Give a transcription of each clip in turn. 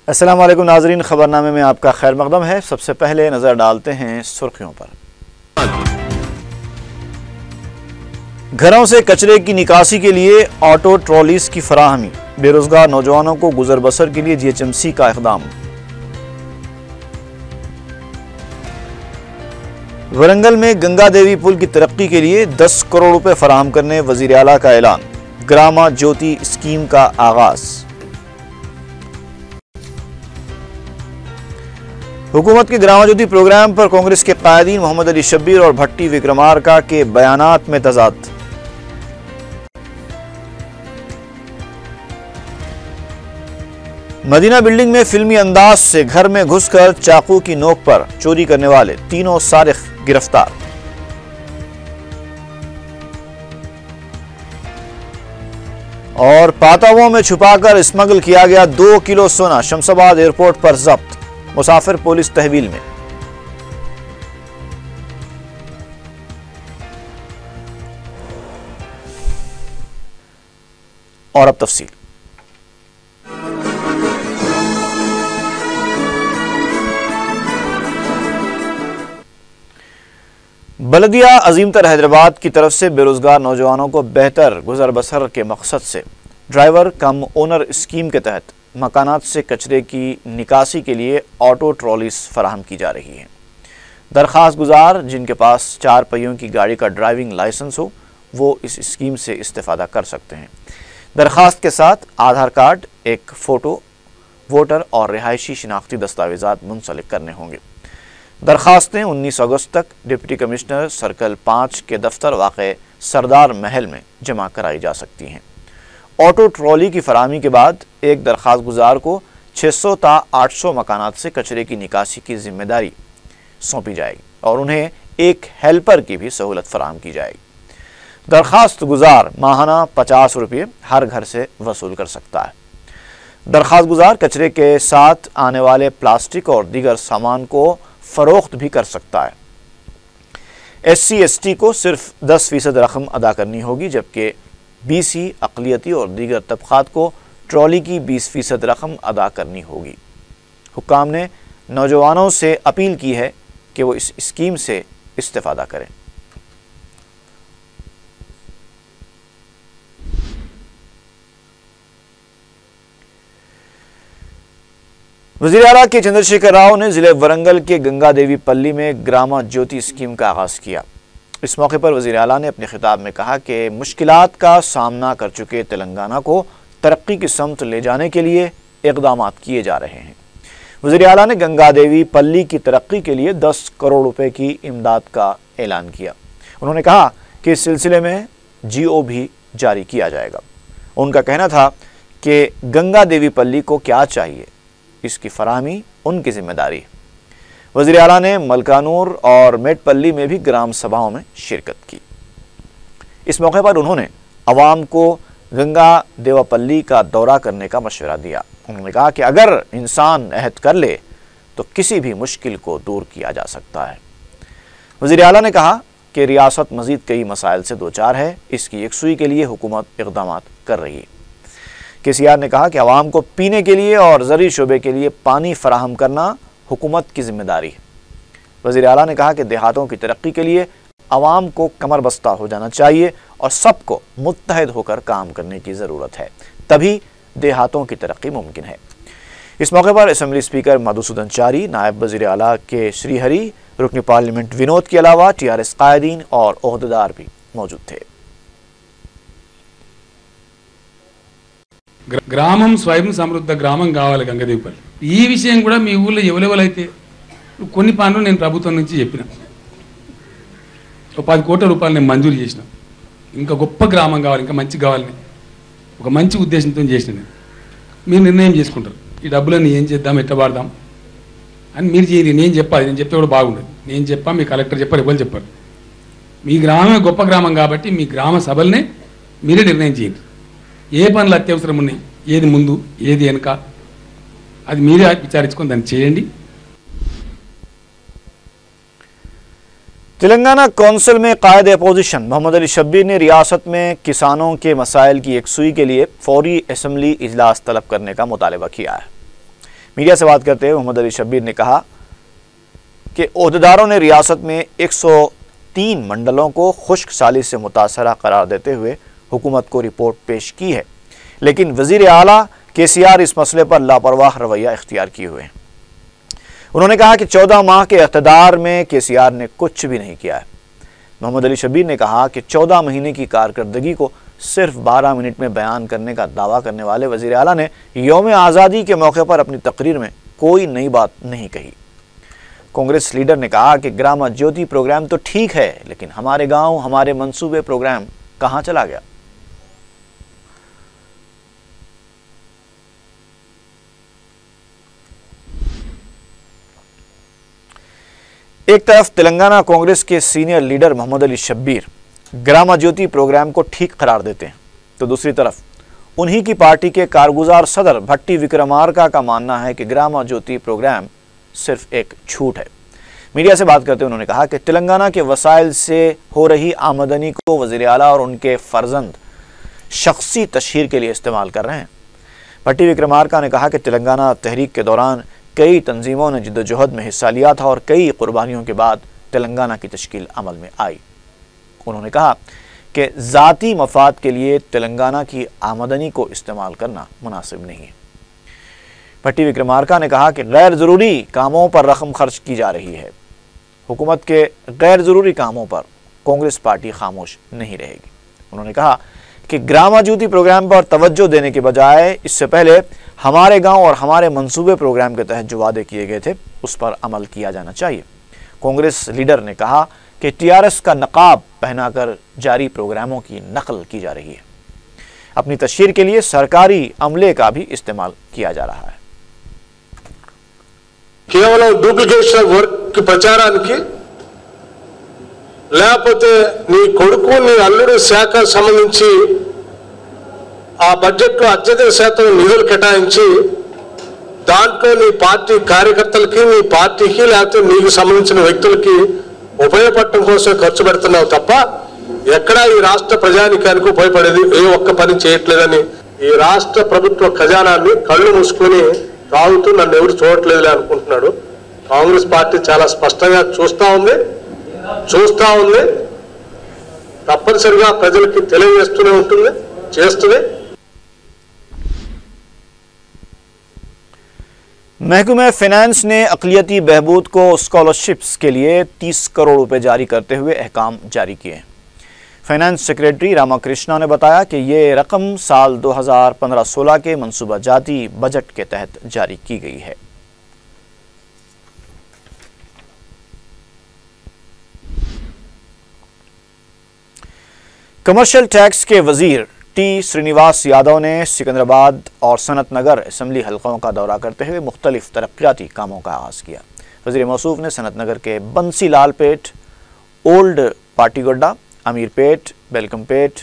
अस्सलाम वालेकुम नाजरीन, खबरनामे में आपका खैर मकदम है। सबसे पहले नजर डालते हैं सुर्खियों पर। घरों से कचरे की निकासी के लिए ऑटो ट्रॉलीज की फराहमी, बेरोजगार नौजवानों को गुजर बसर के लिए जीएचएमसी का इक़दाम। वरंगल में गंगा देवी पुल की तरक्की के लिए 10 करोड़ रुपए फराहम करने वजीर आला का ऐलान, ग्रामा ज्योति स्कीम का आगाज। हुकूमत के ग्रामा ज्योति प्रोग्राम पर कांग्रेस के कायदीन मोहम्मद अली शब्बीर और भट्टी विक्रमार्का के बयानात में तजाद। मदीना बिल्डिंग में फिल्मी अंदाज से घर में घुसकर चाकू की नोक पर चोरी करने वाले तीनों सारिक गिरफ्तार। और पाताओं में छुपाकर स्मगल किया गया 2 किलो सोना शमशाबाद एयरपोर्ट पर जब्त, मुसाफिर पुलिस तहवील में। और अब तफसील। बलदिया अजीमतर हैदराबाद की तरफ से बेरोजगार नौजवानों को बेहतर गुजर बसर के मकसद से ड्राइवर कम ओनर स्कीम के तहत मकानात से कचरे की निकासी के लिए ऑटो ट्रॉलीज फराहम की जा रही हैं। दरख्वास्त गुजार जिनके पास 4 पहियों की गाड़ी का ड्राइविंग लाइसेंस हो वो इस स्कीम से इस्तेफादा कर सकते हैं। दरख्वास्त के साथ आधार कार्ड, एक फ़ोटो, वोटर और रिहायशी शिनाख्ती दस्तावेजात मुंसलिक करने होंगे। दरख्वास्तें 19 अगस्त तक डिप्टी कमिश्नर सर्कल 5 के दफ्तर वाक़े सरदार महल में जमा कराई जा सकती हैं। ऑटो ट्रॉली की फराहमी के बाद एक दरख्वास्त गुजार को 600 ता 800 मकानात से कचरे की निकासी की जिम्मेदारी सौंपी जाएगी और उन्हें एक हेल्पर की भी सहूलत फराहम की जाएगी। दरख्वास्त गुजार माहाना 50 रुपये हर घर से वसूल कर सकता है। दरख्वास्त गुजार कचरे के साथ आने वाले प्लास्टिक और दीगर सामान को फरोख्त भी कर सकता है। SC/ST को सिर्फ 10% रकम अदा करनी होगी, जबकि BC, अक़लियती और दीगर तबक़ात को ट्रॉली की 20% रकम अदा करनी होगी। हुक्काम ने नौजवानों से अपील की है कि वो इस स्कीम से इस्तेफादा करें। वज़ीर आला के चंद्रशेखर राव ने ज़िले वरंगल के गंगा देवी पल्ली में ग्रामा ज्योति स्कीम का आगाज़ किया। इस मौके पर वज़ीर आला ने अपने खिताब में कहा कि मुश्किलात का सामना कर चुके तेलंगाना को तरक्की की समत ले जाने के लिए इक़दामात किए जा रहे हैं। वज़ीर आला ने गंगा देवी पल्ली की तरक्की के लिए 10 करोड़ रुपए की इमदाद का ऐलान किया। उन्होंने कहा कि इस सिलसिले में GO भी जारी किया जाएगा। उनका कहना था कि गंगा देवी पल्ली को क्या चाहिए, इसकी फराहमी उनकी जिम्मेदारी है। वज़ीर आला ने मलकानूर और मेटपल्ली में भी ग्राम सभाओं में शिरकत की। इस मौके पर उन्होंने अवाम को गंगा देवापल्ली का दौरा करने का मशवरा दिया। उन्होंने कहा कि अगर इंसान अहद कर ले तो किसी भी मुश्किल को दूर किया जा सकता है। वज़ीर आला ने कहा कि रियासत मज़ीद कई मसाइल से दो चार है, इसकी यकसुई के लिए हुकूमत इक़दामात कर रही है। KCR ने कहा कि अवाम को पीने के लिए और ज़रूरी शोबे के लिए पानी फराहम करना हुकूमत की जिम्मेदारी है। वज़ीर आला ने कहा कि देहातों की तरक्की के लिए अवाम को कमर बस्ता हो जाना चाहिए और सबको मुत्तहद होकर काम करने की ज़रूरत है, तभी देहातों की तरक्की मुमकिन है। इस मौके पर असम्बली स्पीकर मधुसूदन चारी, नायब वज़ीर आला के श्रीहरी, रुकन पार्लियामेंट विनोद के अलावा TRS कायदीन और ओहदेदार भी मौजूद थे। గ్రామం స్వయం సమృద్ధ గ్రామం కావాలి గంగదేవిపల్లి. ఈ విషయం కూడా మీ ఊళ్ళో ఎవరెవరైతే కొన్ని పనులు నేను ప్రభుత్వం నుంచి చెప్పిన, ఒక 10 కోట్ల రూపాయలు నేను మంజూరు చేసిన. ఇంకా గొప్ప గ్రామం కావాలి, ఇంకా మంచి కావాలని ఒక మంచి ఉద్దేశంతో చేసిన. మీరు నిర్ణయం చేసుకుంటారు ఈ డబ్బులన్నీ ఏం చేద్దాం, ఎట్లా వాడదాం అని మీరు చేయండి. నేను చెప్పాలి, నేను చెప్తే కూడా బాగుండదు. నేను చెప్పా, మీ కలెక్టర్ చెప్పారు, ఎవరు చెప్పారు. మీ గ్రామమే గొప్ప గ్రామం కాబట్టి మీ గ్రామ సభలనే మీరే నిర్ణయం చేయండి. ఏ పనులు అత్యవసరం ఉన్నాయి, ఏది ముందు ఏది వెనుక, అది మీరే విచారించుకొని దాన్ని చేయండి. तेलंगाना कौंसिल में कायद अपोजिशन मोहम्मद अली शब्बीर ने रियासत में किसानों के मसाइल की यकसुई के लिए फौरी असम्बली इजलास तलब करने का मुतालबा किया है। मीडिया से बात करते हुए मोहम्मद अली शब्बीर ने कहा कि ओहदेदारों ने रियासत में 103 मंडलों को खुश्क साली से मुतासरा करार देते हुए हुकूमत को रिपोर्ट पेश की है, लेकिन वजीर आला KCR इस मसले पर लापरवाह रवैया इख्तियार किए हुए हैं। उन्होंने कहा कि 14 माह के इक़्तिदार में KCR ने कुछ भी नहीं किया है। मोहम्मद अली शब्बीर ने कहा कि 14 महीने की कारकर्दगी को सिर्फ 12 मिनट में बयान करने का दावा करने वाले वज़ीर आला ने यौम आज़ादी के मौके पर अपनी तकरीर में कोई नई बात नहीं कही। कांग्रेस लीडर ने कहा कि ग्राम ज्योति प्रोग्राम तो ठीक है, लेकिन हमारे गांव हमारे मंसूबे प्रोग्राम कहां चला गया। एक तरफ तेलंगाना कांग्रेस के senior leader Mohammad Ali Shabbir Gram Jyoti programme को ठीक करार देते हैं, तो दूसरी तरफ उन्हीं की पार्टी के कारगुजार सदर भट्टी विक्रमार्का का मानना है कि ग्राम ज्योति प्रोग्राम सिर्फ एक झूठ है। मीडिया से बात करते हुए उन्होंने कहा कि तेलंगाना के वसाइल से हो रही आमदनी को वज़ीर आला और उनके फर्जंद शख्सी तशहीर के लिए इस्तेमाल कर रहे हैं। भट्टी विक्रमार्का ने कहा कि तेलंगाना तहरीक के दौरान कई तंजीमों ने जिद्दोजहद में हिस्सा लिया था और कई कुर्बानियों के बाद तेलंगाना की तश्कील अमल में आई। उन्होंने कहा कि ज़ाती मफाद के लिए तेलंगाना की आमदनी को इस्तेमाल करना मुनासिब नहीं है। भट्टी विक्रमार्का ने कहा कि गैर ज़रूरी कामों पर रकम खर्च की जा रही है। हुकूमत के गैर ज़रूरी कामों पर कांग्रेस पार्टी खामोश नहीं रहेगी। उन्होंने कहा कि ग्राम ज्योति प्रोग्राम पर तवज्जो देने के बजाय इससे पहले हमारे गांव और हमारे मंसूबे प्रोग्राम के तहत जो वादे किए गए थे उस पर अमल किया जाना चाहिए। कांग्रेस लीडर ने कहा कि TRS का नकाब पहनाकर जारी प्रोग्रामों की नकल की जा रही है। अपनी तशहीर के लिए सरकारी अमले का भी इस्तेमाल किया जा रहा है। కేవలం డూప్లికేషన్ వర్క్ కి ప్రచారానికి లేకపోతే నీ కొడుకు నీ అల్లుడు శాఖ సంబంధించి ఆ బడ్జెట్ లో అత్యధిక శాతం నిధులు కేటాయించి దాంట్లో నీ పార్టీ కార్యకర్తలకి నీ పార్టీకి లేకపోతే నీకు సంబంధించిన వ్యక్తులకి ఉపయోగపడటం కోసం ఖర్చు పెడుతున్నావు తప్ప ఎక్కడా ఈ రాష్ట్ర ప్రజానికానికి ఉపయోగపడేది ఏ ఒక్క పని చేయట్లేదని ఈ రాష్ట్ర ప్రభుత్వ ఖజానాన్ని కళ్ళు మూసుకొని తాగుతూ నన్ను ఎవరు చూడట్లేదులే అనుకుంటున్నాడు। కాంగ్రెస్ పార్టీ చాలా స్పష్టంగా చూస్తా ఉంది, తప్పనిసరిగా ప్రజలకి తెలియజేస్తూనే ఉంటుంది, చేస్తుంది। महकमे फाइनेंस ने अक़लियती बहबूद को स्कॉलरशिप्स के लिए 30 करोड़ रुपए जारी करते हुए अहकाम जारी किए। फाइनेंस सेक्रेटरी रामाकृष्णा ने बताया कि ये रकम साल 2015-16 के मनसूबा जाती बजट के तहत जारी की गई है। कमर्शियल टैक्स के वजीर T श्रीनिवास यादव ने सिकंदराबाद और सनत नगर असम्बली हलकों का दौरा करते हुए मुख्तलिफ तरक्याती कामों का आगाज़ किया। वज़ीर मौसूफ ने सनत नगर के बंसी लाल पेट, ओल्ड पाटीगोड्डा, अमीरपेट, बेलकमपेट,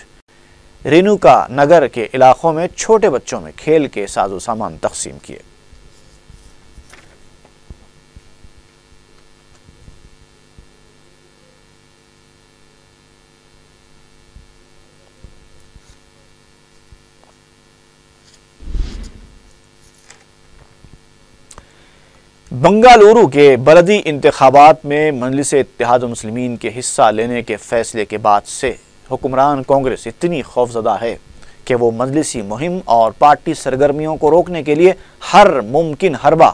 रेणुका नगर के इलाकों में छोटे बच्चों में खेल के साजो सामान तकसीम किए। बंगालुरु के बलदी इंतखाबात में मजलिस इत्तेहाद मुस्लिमीन के हिस्सा लेने के फैसले के बाद से हुक्मरान कांग्रेस इतनी खौफजदा है कि वो मजलिसी मुहिम और पार्टी सरगर्मियों को रोकने के लिए हर मुमकिन हरबा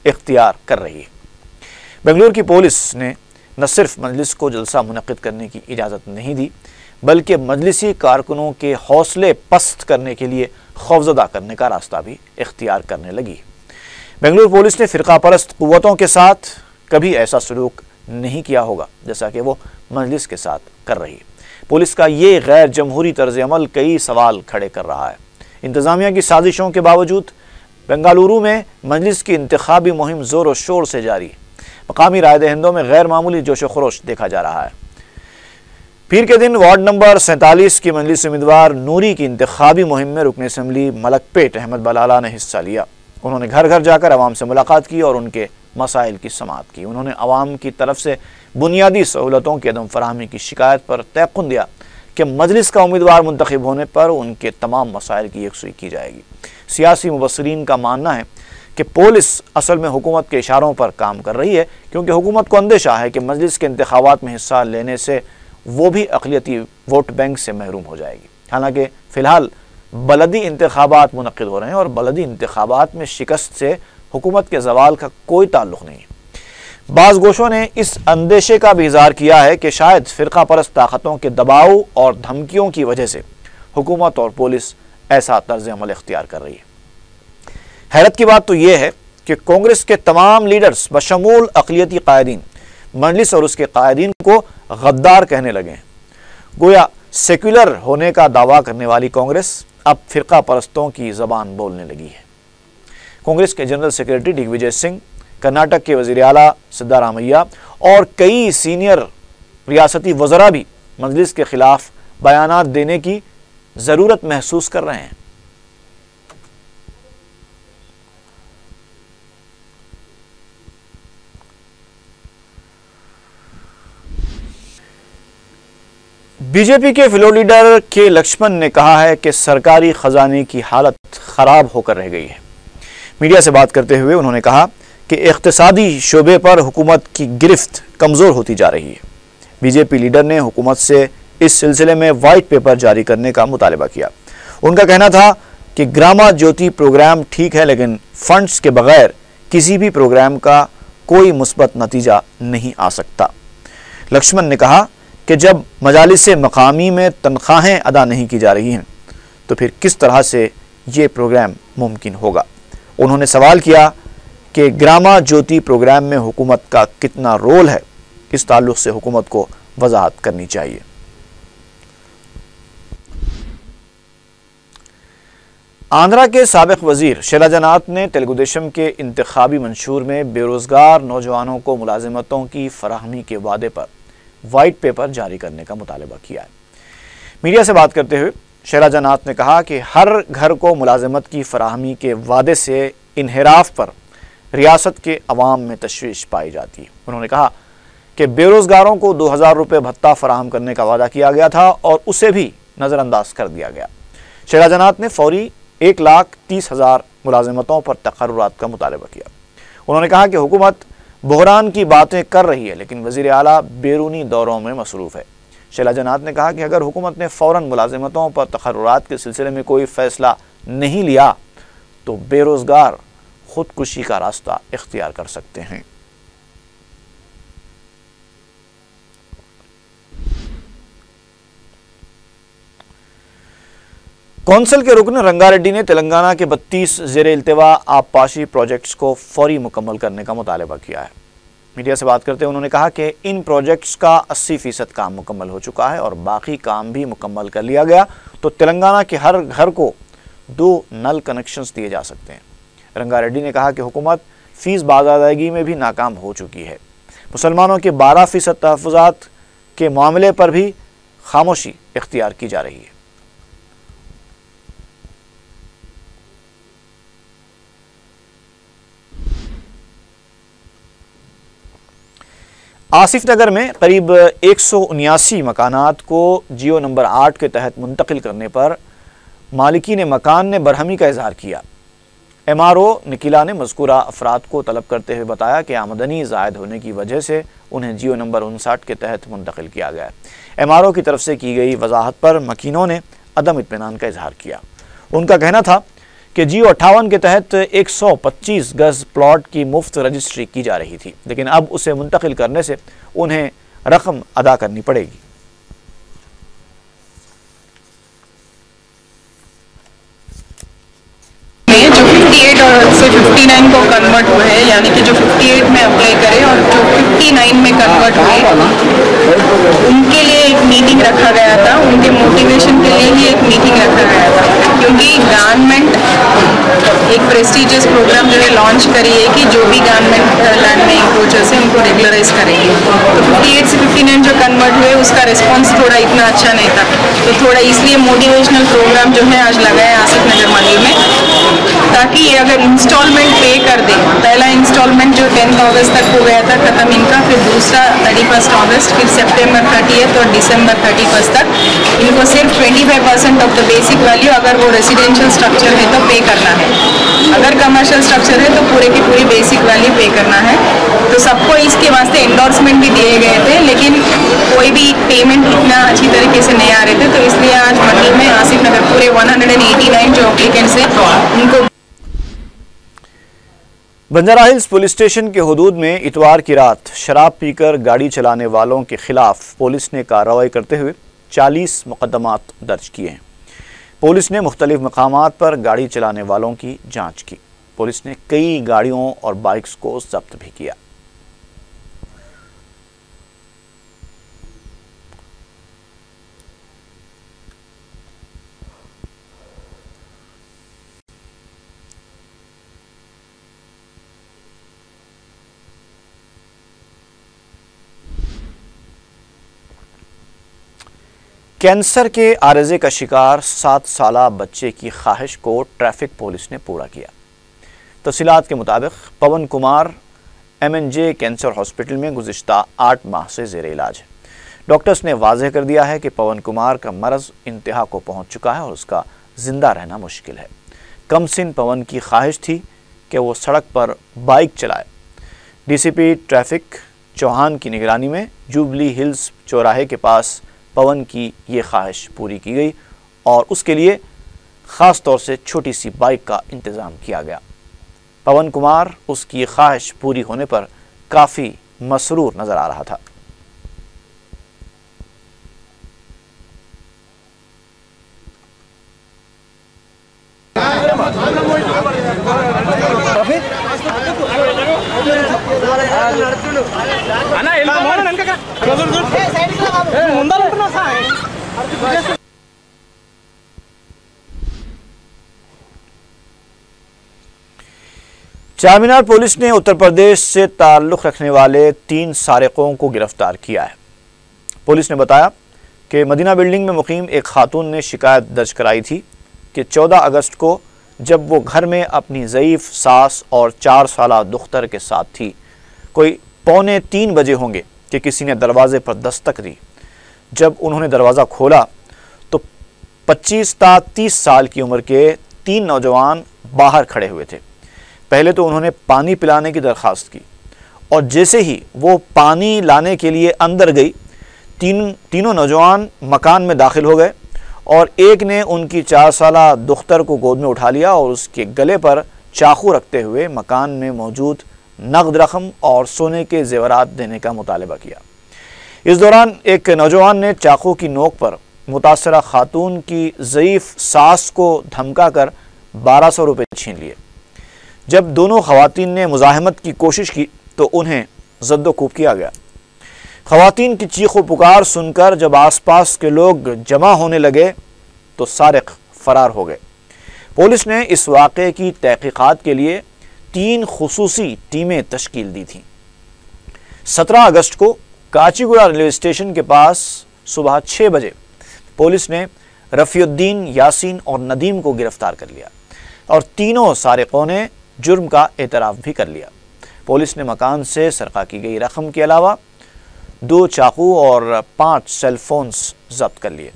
इख्तियार कर रही है। बेंगलुरु की पुलिस ने न सिर्फ मजलिस को जलसा मुनक्किद करने की इजाज़त नहीं दी, बल्कि मजलिसी कारकुनों के हौसले पस्त करने के लिए खौफजदा करने का रास्ता भी इख्तियार करने लगी। बेंगलुरु पुलिस ने फ़िरका परस्त क़ुव्वतों के साथ कभी ऐसा सलूक नहीं किया होगा जैसा कि वो मजलिस के साथ कर रही है। पुलिस का ये गैर जमहूरी तर्ज अमल कई सवाल खड़े कर रहा है। इंतज़ामिया की साजिशों के बावजूद बेंगलुरु में मजलिस की इंतखाबी मुहिम ज़ोर व शोर से जारी है। मकामी राय दहिंदों में गैर मामूली जोश व खरोश देखा जा रहा है। पीर के दिन वार्ड नंबर 47 की मजलिस उम्मीदवार नूरी की इंतखाबी मुहिम में रुकन असम्बली मलकपेट अहमद बलाला ने हिस्सा लिया। उन्होंने घर घर जाकर अवाम से मुलाकात की और उनके मसाइल की समाअत की। उन्होंने अवाम की तरफ से बुनियादी सहूलतों की अदम फराहमी की शिकायत पर तयक़ुन दिया कि मजलिस का उम्मीदवार मुंतखब होने पर उनके तमाम मसाइल की यकसुई की जाएगी। सियासी मुबस्सिरीन का मानना है कि पुलिस असल में हुकूमत के इशारों पर काम कर रही है, क्योंकि हुकूमत को अंदेशा है कि मजलिस के इंतखाबात में हिस्सा लेने से वो भी अक़लियती वोट बैंक से महरूम हो जाएगी। हालांकि फ़िलहाल बलदी इंतखाबात मुनक़िद हो रहे हैं और बलदी इंतखाबात में शिकस्त से हुकूमत के ज़वाल का कोई ताल्लुक़ नहीं है। बाज़ गोशों ने इस अंदेशे का भी इज़हार किया है कि शायद फ़िरका परस्त ताकतों के दबाव और धमकियों की वजह से हुकूमत और पुलिस ऐसा तर्ज़ अमल इख्तियार कर रही है। हैरत की बात तो यह है कि कांग्रेस के तमाम लीडर्स बशमूल अक़लियती कायदीन मजलिस और उसके कायदीन को गद्दार कहने लगे हैं। गोया सेक्युलर होने का दावा करने वाली कांग्रेस अब फ़िरका परस्तों की ज़बान बोलने लगी है। कांग्रेस के जनरल सेक्रेटरी दिग्विजय सिंह, कर्नाटक के वज़ीर आला सिद्धारामैया और कई सीनियर रियासती वज़रा भी मजलिस के खिलाफ बयानात देने की ज़रूरत महसूस कर रहे हैं। बीजेपी के फ्लोर लीडर के लक्ष्मण ने कहा है कि सरकारी खजाने की हालत ख़राब होकर रह गई है। मीडिया से बात करते हुए उन्होंने कहा कि इक़्तिसादी शोबे पर हुकूमत की गिरफ्त कमज़ोर होती जा रही है। बीजेपी लीडर ने हुकूमत से इस सिलसिले में वाइट पेपर जारी करने का मुतालबा किया। उनका कहना था कि ग्रामा ज्योति प्रोग्राम ठीक है, लेकिन फंड्स के बगैर किसी भी प्रोग्राम का कोई मुस्बत नतीजा नहीं आ सकता। लक्ष्मण ने कहा कि जब मजालिस मकामी में तनख्वाहें अदा नहीं की जा रही हैं तो फिर किस तरह से ये प्रोग्राम मुमकिन होगा। उन्होंने सवाल किया कि ग्रामा ज्योति प्रोग्राम में हुकूमत का कितना रोल है, इस ताल्लुक़ से हुकूमत को वजाहत करनी चाहिए। आंध्रा के साबिक़ वज़ीर शीला जन्नाथ ने तेलुगु देशम के इंतखाबी मंशूर में बेरोज़गार नौजवानों को मुलाजिमतों की फराहमी के वादे पर वाइट पेपर जारी करने का मुतालबा किया है। मीडिया से बात करते हुए शीला जन्नाथ ने कहा कि हर घर को मुलाजिमत की फराहमी के वादे से इन्हिराफ पर रियासत के अवाम में तशवीश पाई जाती है। उन्होंने कहा कि बेरोज़गारों को 2000 रुपये भत्ता फराहम करने का वादा किया गया था और उसे भी नज़रअंदाज कर दिया गया। शीला जन्नाथ ने फौरी 1,30,000 मुलाजिमतों पर तकर्रुरात का मुतालबा किया। उन्होंने कहा कि हुकूमत बहरान की बातें कर रही है, लेकिन वज़ीर आला बैरूनी दौरों में मसरूफ़ है। शीला जन्नाथ ने कहा कि अगर हुकूमत ने फ़ौरन मुलाजिमतों पर तकर्रुरात के सिलसिले में कोई फ़ैसला नहीं लिया तो बेरोज़गार ख़ुदकुशी का रास्ता इख्तियार कर सकते हैं। कौंसिल के रुकन रंगारेड्डी ने तेलंगाना के 32 ज़ेरे इल्तिवा आबपाशी प्रोजेक्ट्स को फौरी मुकम्मल करने का मुतालबा किया है। मीडिया से बात करते हुए उन्होंने कहा कि इन प्रोजेक्ट्स का 80% काम मुकम्मल हो चुका है और बाकी काम भी मुकम्मल कर लिया गया तो तेलंगाना के हर घर को 2 नल कनेक्शंस दिए जा सकते हैं। रंगारेड्डी ने कहा कि हुकूमत फ़ीस बाज़ादगी में भी नाकाम हो चुकी है। मुसलमानों के 12% तहफ़्फ़ुज़ात के मामले पर भी खामोशी इख्तियार की जा रही है। आसिफ नगर में करीब 179 मकानात को जियो नंबर 8 के तहत मुंतकिल करने पर मालिकीन मकान ने बरहमी का इजहार किया। MRO निकिला ने मज़कूरा अफराद को तलब करते हुए बताया कि आमदनी ज़ायद होने की वजह से उन्हें जियो नंबर 59 के तहत मुंतकिल किया गया। MRO की तरफ से की गई वजाहत पर मकीनों ने अदम इत्मीनान का इजहार किया। उनका कहना था कि जियो 58 के तहत 125 गज़ प्लॉट की मुफ्त रजिस्ट्री की जा रही थी, लेकिन अब उसे मुंतकिल करने से उन्हें रकम अदा करनी पड़ेगी। जो 58 और से 59 को कन्वर्ट हुए हैं, यानी कि जो 58 में अप्लाई करें और जो 59 में कन्वर्ट हुए, उनके लिए एक मीटिंग रखा गया था। उनके मोटिवेशन के लिए ही एक मीटिंग रखा गया था, क्योंकि गवर्नमेंट एक प्रेस्टिजियस प्रोग्राम जो है लॉन्च करी है कि जो भी गवर्नमेंट लैंड में इंक्रोचर्स है उनको रेगुलराइज करेगी। तो 58 से 59 जो कन्वर्ट हुए उसका रिस्पॉन्स थोड़ा इतना अच्छा नहीं था, तो थोड़ा इसलिए मोटिवेशनल प्रोग्राम जो है आज लगाया आसिफ नगर मंडल में, ताकि ये अगर इंस्टॉलमेंट पे कर दे। पहला इंस्टॉलमेंट जो 10 अगस्त तक हो गया था ख़त्म इनका, फिर दूसरा 31 अगस्त, फिर सितंबर 30 और दिसंबर 31 तक इनको सिर्फ 25% ऑफ द बेसिक वैल्यू अगर वो रेजिडेंशियल स्ट्रक्चर है तो पे करना है। अगर कमर्शियल स्ट्रक्चर है तो पूरे की पूरी बेसिक वैल्यू पे करना है। तो सबको इसके वास्ते एंडोर्समेंट भी दिए गए थे, लेकिन कोई भी पेमेंट इतना अच्छी तरीके से नहीं आ रहे थे। तो इसलिए आज मंडल में आसिफ नगर पूरे 189 जो एप्लीकेंट्स हैं उनको। बंजारा हिल्स पुलिस स्टेशन के हुदूद में इतवार की रात शराब पीकर गाड़ी चलाने वालों के खिलाफ पुलिस ने कार्रवाई करते हुए 40 मुकदमात दर्ज किए हैं। पुलिस ने मुख्तलिफ मकामात पर गाड़ी चलाने वालों की जांच की। पुलिस ने कई गाड़ियों और बाइक्स को जब्त भी किया। कैंसर के आरज़े का शिकार 7 साला बच्चे की ख्वाहिश को ट्रैफिक पुलिस ने पूरा किया। तफसीलात के मुताबिक पवन कुमार MNJ कैंसर हॉस्पिटल में गुज़िश्ता 8 माह से ज़ेर इलाज है। डॉक्टर्स ने वाज़ेह कर दिया है कि पवन कुमार का मरज़ इंतहा को पहुंच चुका है और उसका ज़िंदा रहना मुश्किल है। कमसिन पवन की ख्वाहिश थी कि वो सड़क पर बाइक चलाए। DCP ट्रैफिक चौहान की निगरानी में जुबली हिल्स चौराहे के पास पवन की ये ख्वाहिश पूरी की गई और उसके लिए ख़ास तौर से छोटी सी बाइक का इंतज़ाम किया गया। पवन कुमार उसकी ख्वाहिश पूरी होने पर काफ़ी मसरूर नज़र आ रहा था। चारमीनार पुलिस ने उत्तर प्रदेश से ताल्लुक़ रखने वाले 3 सारिकों को गिरफ्तार किया है। पुलिस ने बताया कि मदीना बिल्डिंग में मुकीम एक खातून ने शिकायत दर्ज कराई थी कि 14 अगस्त को जब वो घर में अपनी ज़ईफ़ सास और 4 साला दुख्तर के साथ थी, कोई 2:45 बजे होंगे कि किसी ने दरवाज़े पर दस्तक दी। जब उन्होंने दरवाज़ा खोला तो 25 ता 30 साल की उम्र के 3 नौजवान बाहर खड़े हुए थे। पहले तो उन्होंने पानी पिलाने की दरख्वास्त की और जैसे ही वो पानी लाने के लिए अंदर गई, तीनों नौजवान मकान में दाखिल हो गए और एक ने उनकी 4 साला दुख्तर को गोद में उठा लिया और उसके गले पर चाकू रखते हुए मकान में मौजूद नगद रकम और सोने के जेवरात देने का मुतालबा किया। इस दौरान एक नौजवान ने चाकू की नोक पर मुतासरा खातून की ज़ईफ़ सास को धमका कर 1200 रुपये छीन लिए। जब दोनों ख़वातीन ने मुज़ाहमत की कोशिश की तो उन्हें ज़द्दो-कूब किया गया। ख़वातीन की चीखो पुकार सुनकर जब आसपास के लोग जमा होने लगे तो सारिक फ़रार हो गए। पुलिस ने इस वाक़े की तहक़ीक़ात के लिए 3 खुसूसी टीमें तश्कील दी थीं। 17 अगस्त को काचीगुड़ा रेलवे स्टेशन के पास सुबह 6 बजे पुलिस ने रफ़ीउद्दीन, यासीन और नदीम को गिरफ्तार कर लिया और तीनों सारिकों ने जुर्म का एतराफ़ भी कर लिया। पुलिस ने मकान से सरका की गई रकम के अलावा 2 चाकू और 5 सेलफोन्स जब्त कर लिए।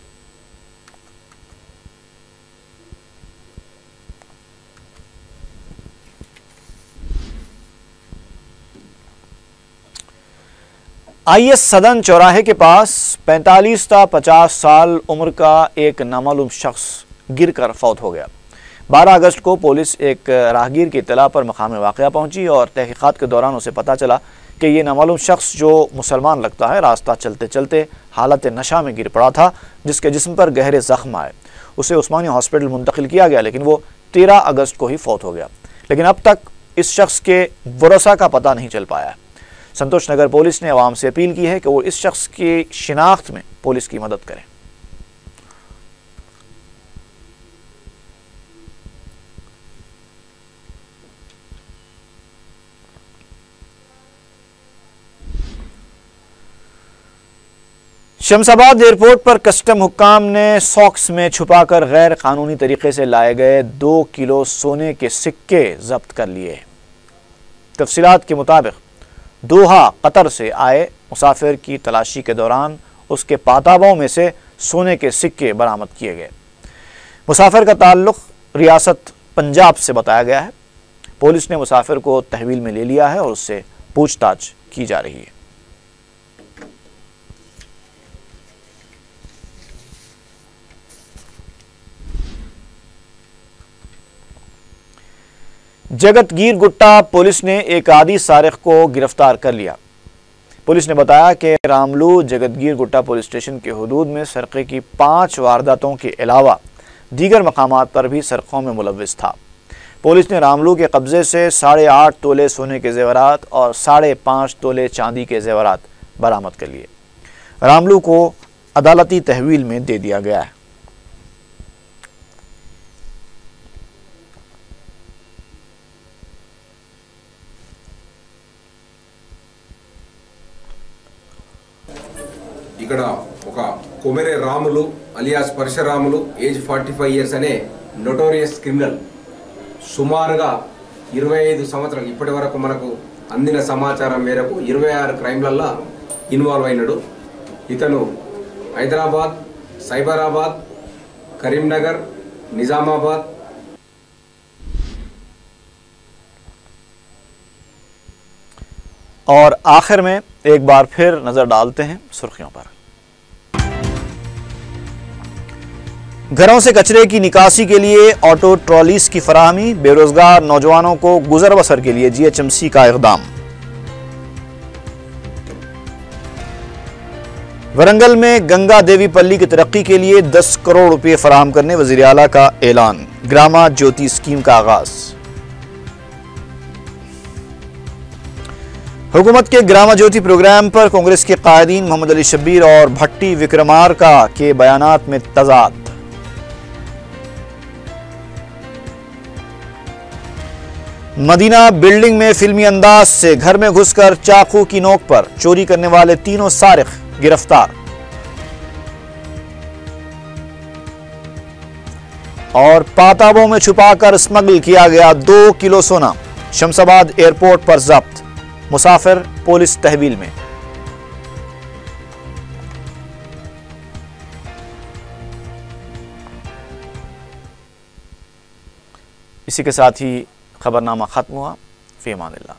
IS सदन चौराहे के पास 45 ता 50 साल उम्र का एक नामालूम शख्स गिरकर फौत हो गया। 12 अगस्त को पुलिस एक राहगीर की इत्तला पर मकाम वाक़या पहुंची और तहक़ीक़ात के दौरान उसे पता चला कि ये नामालूम शख्स जो मुसलमान लगता है, रास्ता चलते चलते हालत नशा में गिर पड़ा था, जिसके जिस्म पर गहरे ज़ख्म आए। उसे उस्मानिया हॉस्पिटल मुंतकिल किया गया, लेकिन वो 13 अगस्त को ही फौत हो गया। लेकिन अब तक इस शख्स के वरसा का पता नहीं चल पाया। संतोष नगर पुलिस ने अवाम से अपील की है कि वो इस शख्स की शिनाख्त में पुलिस की मदद करें। शमशाबाद एयरपोर्ट पर कस्टम हुक्काम ने सॉक्स में छुपाकर गैर कानूनी तरीके से लाए गए 2 किलो सोने के सिक्के जब्त कर लिए। तफसीलात के मुताबिक दोहा कतर से आए मुसाफिर की तलाशी के दौरान उसके पाताबों में से सोने के सिक्के बरामद किए गए। मुसाफिर का ताल्लुक़ रियासत पंजाब से बताया गया है। पुलिस ने मुसाफिर को तहवील में ले लिया है और उससे पूछताछ की जा रही है। जगतगीर गुट्टा पुलिस ने एक आदी सारिक को गिरफ्तार कर लिया। पुलिस ने बताया कि रामलू जगतगीर गुट्टा पुलिस स्टेशन के हुदूद में सरक़े की 5 वारदातों के अलावा दीगर मकामात पर भी सरक़ों में मुलव्विस था। पुलिस ने रामलू के कब्जे से 8.5 तोले सोने के जेवरात और 5.5 तोले चांदी के जेवरात बरामद कर लिए। रामलू को अदालती तहवील में दे दिया गया है। ఇక్కడ ఒక Komere Ramulu alias Parashuramulu age 45 years అనే నోటోరియస్ క్రిమినల్ సుమారుగా 25 సంవత్సరాలు ఇప్పటి వరకు మనకు అందిన సమాచారం మేరకు 26 క్రైమ్లలో ఇన్వాల్వ్ అయినాడు। ఇతను హైదరాబాద్, సైబరాబాద్, కరీంనగర్, నిజామాబాద్ और आखिर में एक बार फिर नजर डालते हैं सुर्खियों पर। घरों से कचरे की निकासी के लिए ऑटो ट्रॉलीज की फराहमी, बेरोजगार नौजवानों को गुजर बसर के लिए जीएचएमसी का इक़दाम। वरंगल में गंगा देवी पल्ली की तरक्की के लिए 10 करोड़ रुपए फराहम करने वज़ीर आला का ऐलान, ग्रामा ज्योति स्कीम का आगाज। हुकूमत के ग्रामा ज्योति प्रोग्राम पर कांग्रेस के कायदीन मोहम्मद अली शब्बीर और भट्टी विक्रमार्का के बयानात में तजाद। मदीना बिल्डिंग में फिल्मी अंदाज से घर में घुसकर चाकू की नोक पर चोरी करने वाले 3 सारिक गिरफ्तार। और पाताबों में छुपाकर स्मगल किया गया 2 किलो सोना, शमशाबाद एयरपोर्ट पर जब्त, मुसाफिर पुलिस तहवील में। इसी के साथ ही खबरनामा खत्म हुआ। फी अमानिल्लाह।